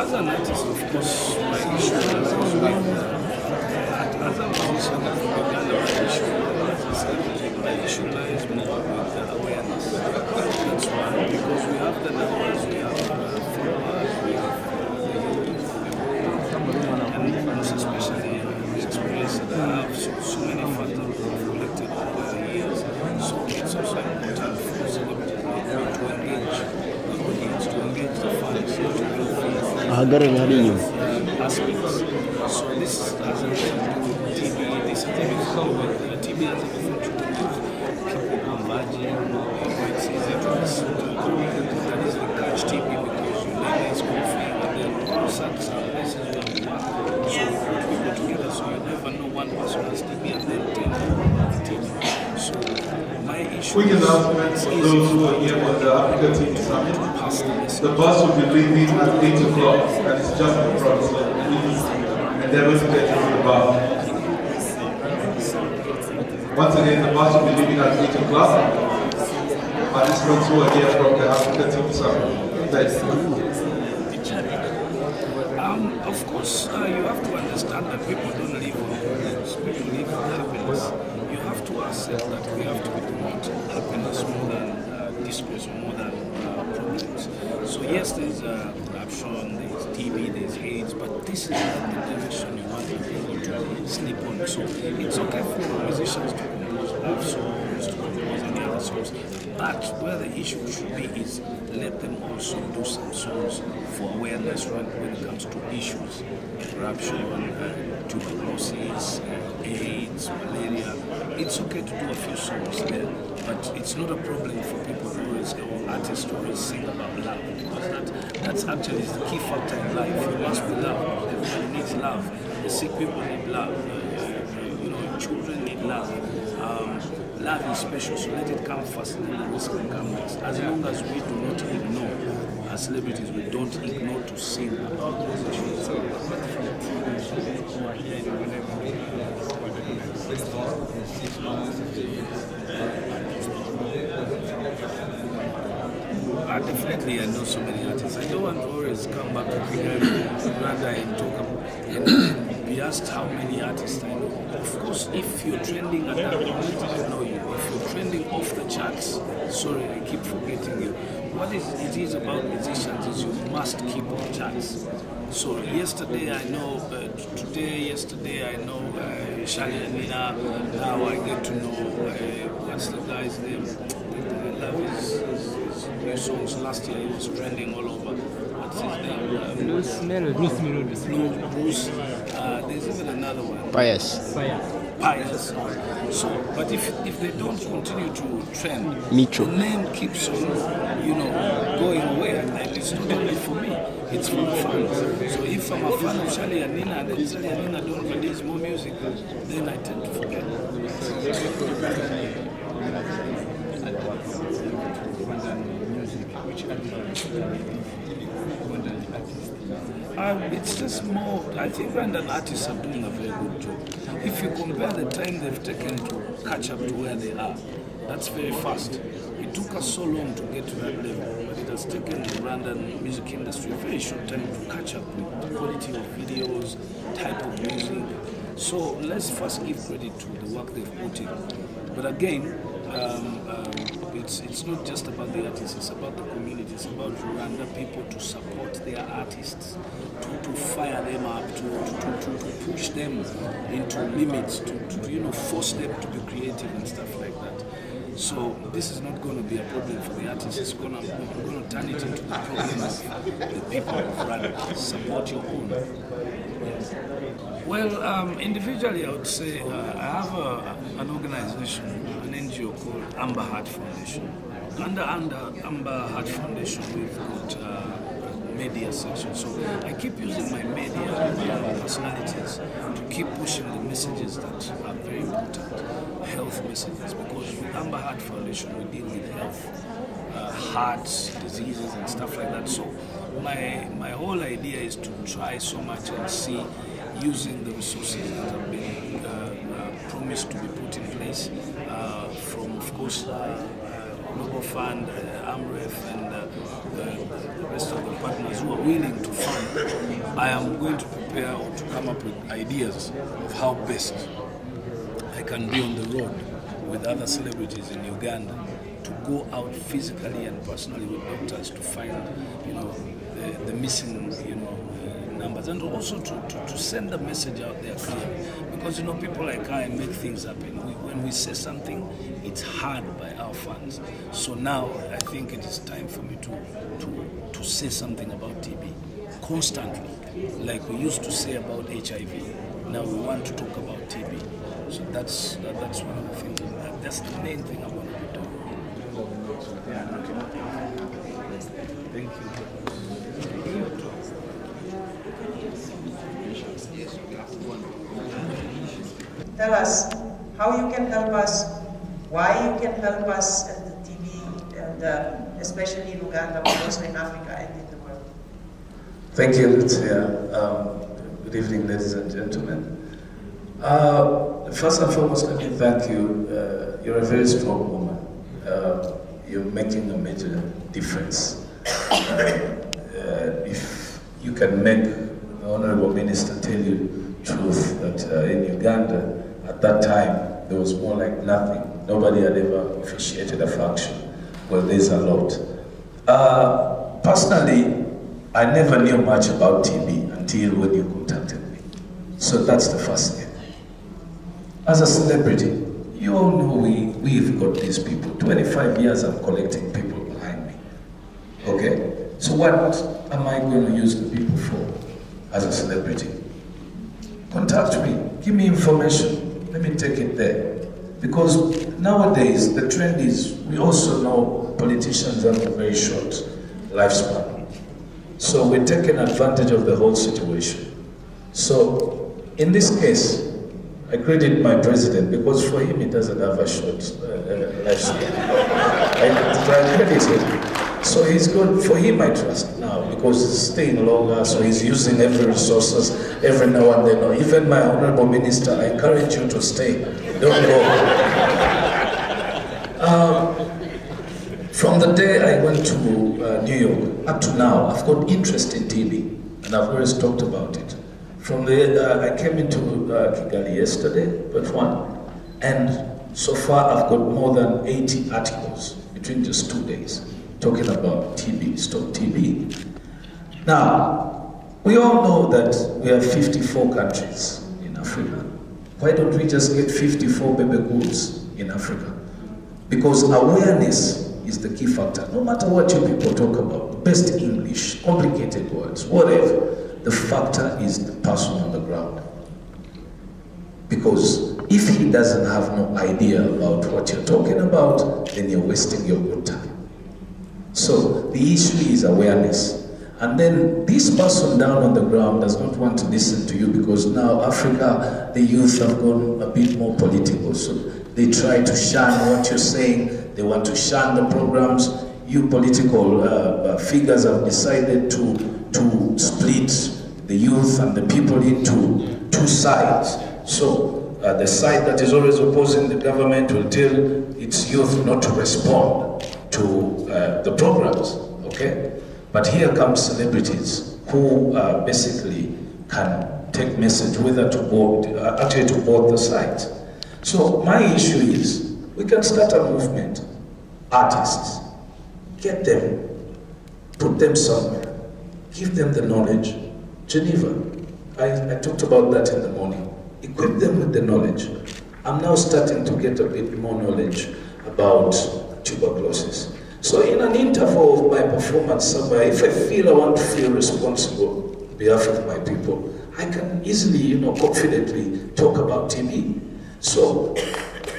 as an artist, of course, my issue is with as a musician of Uganda, my issue lies more with the awareness. That's one, because we have the numbers, we have followers, we have and most especially the experience that I have, so many factors have collected over the years. So it's also important for celebrities to engage the audience, to engage the fans, to build aspects. So this has a lot to do with TV. This has a lot to do with TV has a lot to do with people converging. It's easy to listen to. That is the catch TV because you learn it's coffee and then certain places where you work. So people together, so you never know one person has TV and then 10 have TV. So my issue quick announcement for those who are here for the Africa TV Summit. The bus will be leaving at 8 o'clock and it's just in front, so please endeavor to get into the bus. Once again, the bus will be leaving at 8 o'clock. Participants who are here from the Africa TV Summit. Thank you. Of course, you have to understand that people don't live on problems, people live on happiness. You have to accept that we have to promote happiness more than disgrace or more than problems. So yes, there's corruption, there's TV, there's AIDS, but this is not the direction you want people to sleep on. So it's okay for musicians to compose love songs, to compose any other songs, but where the issue should be is let them also do some songs for awareness when it comes to issues, corruption, tuberculosis, AIDS, malaria. It's okay to do a few songs there, but it's not a problem for people who always, or artists who always sing about love, because that's actually the key factor in life. You must be loved. Everybody needs love. The sick people need love. Children need love. Love is special, so let it come first and then the rest can come next. As long as we do not ignore, as celebrities, we don't ignore to sing about those issues. Definitely, I know so many artists. I don't want to always come back to Uganda and talk about and be asked how many artists I know. Of course, if you're trending at that moment, I know you. If you're trending off the charts, sorry, I keep forgetting you. What it is about musicians is you must keep on charts. So yesterday I know, yesterday I know Shali and Nina. Now I get to know what's the guy's name. I love his new songs. Last year he was trending all over. What's his name? Bruce Melody. Bruce. There's even another one. Pious. So, but if they don't continue to trend, Micho. the name keeps on, going away. And it's not only for me; it's for the fans. So if I'm a fan of Shali and Nina, and then Shali and Nina don't release more music, then I tend to forget. It's just more, I think Rwandan artists are doing a very good job. If you compare the time they've taken to catch up to where they are, that's very fast. It took us so long to get to that level, but it has taken the Rwandan music industry a very short time to catch up with the quality of videos, type of music. So let's first give credit to the work they've put in. But again, it's not just about the artists, it's about the community, it's about Rwanda people to support their artists, to fire them up, to push them into limits, to force them to be creative and stuff like that. So this is not going to be a problem for the artists, it's going to turn it into the problem of the people of Rwanda. Support your own. Well, individually I would say I have an organization, an NGO called Amber Heart Foundation. Under Amber Heart Foundation we've got media section. So I keep using my media personalities to keep pushing the messages that are very important, health messages, because with Amber Heart Foundation we deal with health, hearts, diseases and stuff like that. So my whole idea is to try so much and see using the resources that have been promised to be put in place from, of course, Global Fund, AMREF, and the rest of the partners who are willing to fund, I am going to prepare or to come up with ideas of how best I can be on the road with other celebrities in Uganda to go out physically and personally with doctors to find, the missing, numbers, and also to send the message out there clearly. Because people like I make things happen. When we say something, it's heard by our fans. So now I think it is time for me to say something about TB constantly, like we used to say about HIV. Now we want to talk about TB. So that's one of the things. That's the main thing I want to be doing. Thank you. Tell us how you can help us, why you can help us at the TB, and especially in Uganda, but also in Africa and in the world. Thank you, Lucia. Good evening, ladies and gentlemen. First and foremost, let me thank you. You're a very strong woman. You're making a major difference. If you can make the Honorable Minister tell you truth that in Uganda, at that time, there was more like nothing. Nobody had ever officiated a function. Well, there's a lot. Personally, I never knew much about TB until when you contacted me. So that's the first thing. As a celebrity, you all know we've got these people. 25 years I'm collecting people behind me. Okay? So what am I going to use the people for as a celebrity? Contact me, give me information, let me take it there. Because nowadays, the trend is, we also know politicians have a very short lifespan. So we're taking advantage of the whole situation. So, in this case, I credit my president because for him he doesn't have a short lifespan. I credit him. So he's good. For him I trust now because he's staying longer, so he's using every resources every now and then. Even my honorable minister, I encourage you to stay. Don't go. From the day I went to New York up to now, I've got interest in TB, and I've always talked about it. From there, I came into Kigali yesterday, but one, and so far I've got more than 80 articles between just 2 days talking about TB, stop TB. Now, we all know that we have 54 countries in Africa. Why don't we just get 54 Bebe Cools in Africa? Because awareness is the key factor. No matter what you people talk about, best English, complicated words, whatever, the factor is the person on the ground. Because if he doesn't have no idea about what you're talking about, then you're wasting your good time. So the issue is awareness. And then this person down on the ground does not want to listen to you because now Africa, the youth have gone a bit more political. So they try to shun what you're saying. They want to shun the programs. You political figures have decided to split the youth and the people into two sides. So the side that is always opposing the government will tell its youth not to respond to the programs, okay? But here comes celebrities who basically can take message whether to both, actually to both the sides. So my issue is, we can start a movement, artists, get them, put them somewhere, give them the knowledge. Geneva, I talked about that in the morning. Equip them with the knowledge. I'm now starting to get a bit more knowledge about tuberculosis. So in an interval of my performance somewhere, if I feel I want to feel responsible on behalf of my people, I can easily, confidently talk about TB. So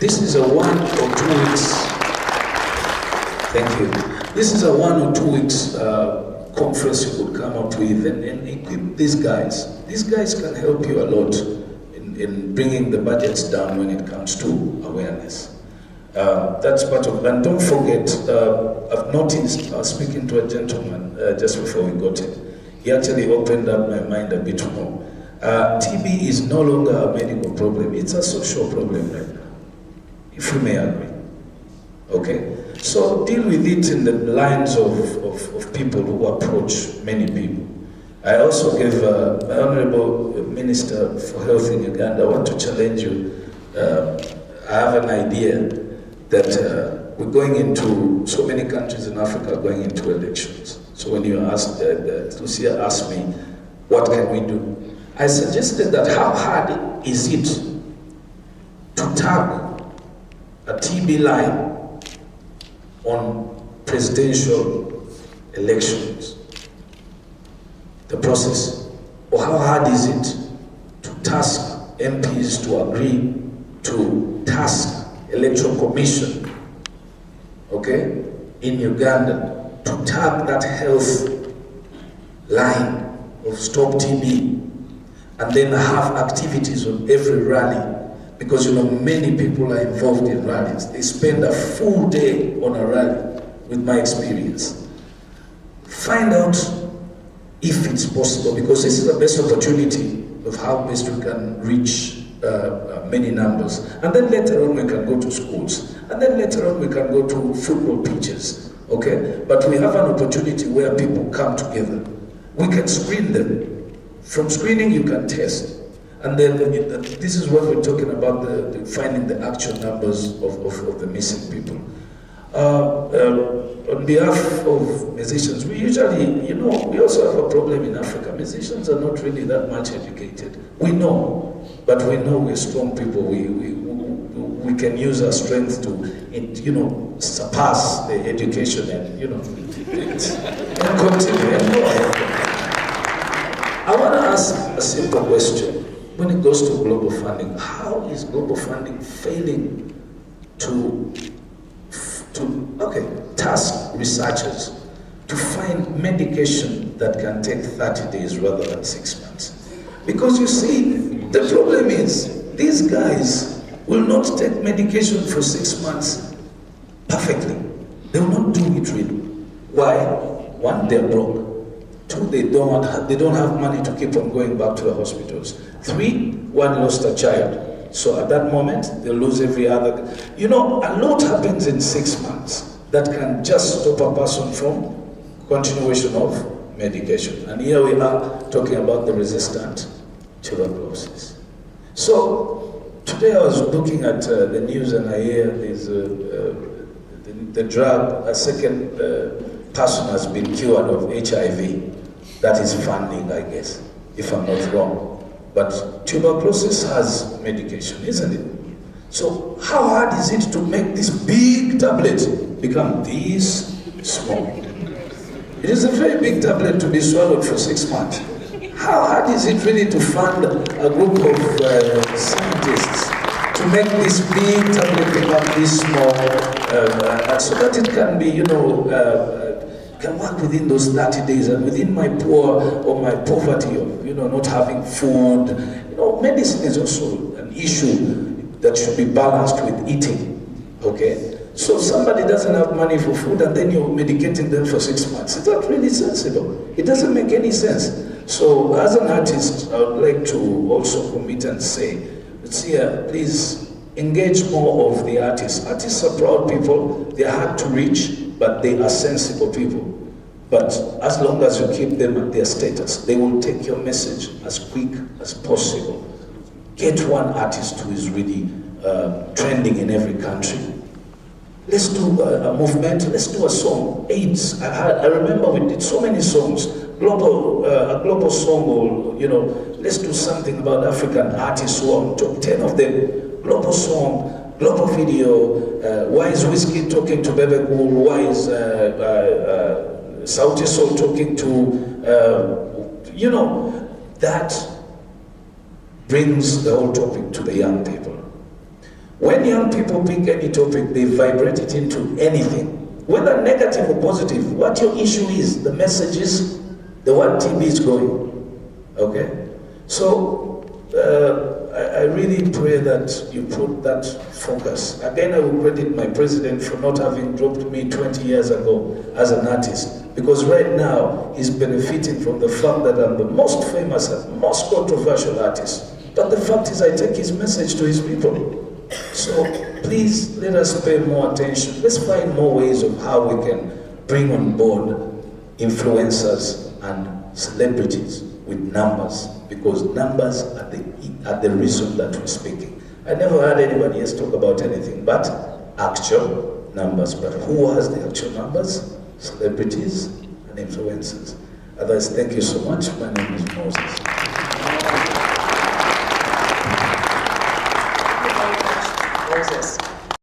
this is a 1 or 2 weeks, thank you. This is a 1 or 2 weeks conference you could come up with and equip these guys. These guys can help you a lot in bringing the budgets down when it comes to awareness. That's part of it. And don't forget, I've noticed, I was speaking to a gentleman just before we got in. He actually opened up my mind a bit more. TB is no longer a medical problem, it's a social problem right now, if we may agree. Okay? So deal with it in the lines of people who approach many people. I also gave my Honorable Minister for Health in Uganda, I want to challenge you. I have an idea that we're going into, so many countries in Africa are going into elections. So when you asked, Lucia asked me, what can we do? I suggested that how hard is it to tag a TB line on presidential elections, the process, or how hard is it to task MPs to agree to task Electoral Commission, okay, in Uganda to tag that health line of Stop TB, and then have activities on every rally. Because many people are involved in rallies. They spend a full day on a rally, with my experience. Find out if it's possible, because this is the best opportunity of how best we can reach many numbers. And then later on we can go to schools. And then later on we can go to football pitches, okay? But we have an opportunity where people come together. We can screen them. From screening you can test. And then this is what we're talking about, the finding the actual numbers of the missing people. On behalf of musicians, we usually, we also have a problem in Africa. Musicians are not really that much educated. We know, but we know we're strong people. We can use our strength to, surpass the education and, and continue. I want to ask a simple question. When it goes to global funding, how is global funding failing to task researchers to find medication that can take 30 days rather than 6 months? Because you see, the problem is, these guys will not take medication for 6 months perfectly. They will not do it really. Why? One, they're broke. Two, they don't have money to keep on going back to the hospitals. Three, one lost a child. So at that moment, they'll lose every other. A lot happens in 6 months that can just stop a person from continuation of medication. And here we are talking about the resistant tuberculosis. So today I was looking at the news and I hear there's the drug, a second person has been cured of HIV. That is funding, I guess, if I'm not wrong. But tuberculosis has medication, isn't it? So how hard is it to make this big tablet become this small? It is a very big tablet to be swallowed for 6 months. How hard is it really to fund a group of scientists to make this big tablet become this small, so that it can be, can work within those 30 days, and within my poor or my poverty of, not having food. Medicine is also an issue that should be balanced with eating, okay? So somebody doesn't have money for food and then you're medicating them for 6 months. Is that really sensible? It doesn't make any sense. So as an artist, I would like to also commit and say, let's here, please engage more of the artists. Artists are proud people, they're hard to reach, but they are sensible people. But as long as you keep them at their status, they will take your message as quick as possible. Get one artist who is really trending in every country. Let's do a movement, let's do a song. AIDS, I remember we did so many songs. A global song, or, let's do something about African artists who are on top 10 of them. Global song, global video. Why is Whiskey talking to Bebe Cool? Why is Sauti Sol talking to, that brings the whole topic to the young people. When young people pick any topic, they vibrate it into anything. Whether negative or positive, what your issue is, the message is, the word TB is going, okay? So, I really pray that you put that focus. Again, I will credit my president for not having dropped me 20 years ago as an artist, because right now he's benefiting from the fact that I'm the most famous and most controversial artist. But the fact is I take his message to his people. So please let us pay more attention. Let's find more ways of how we can bring on board influencers and celebrities with numbers, because numbers are the reason that we're speaking. I never heard anybody else talk about anything but actual numbers. But who has the actual numbers? Celebrities and influencers. Otherwise, thank you so much. My name is Moses.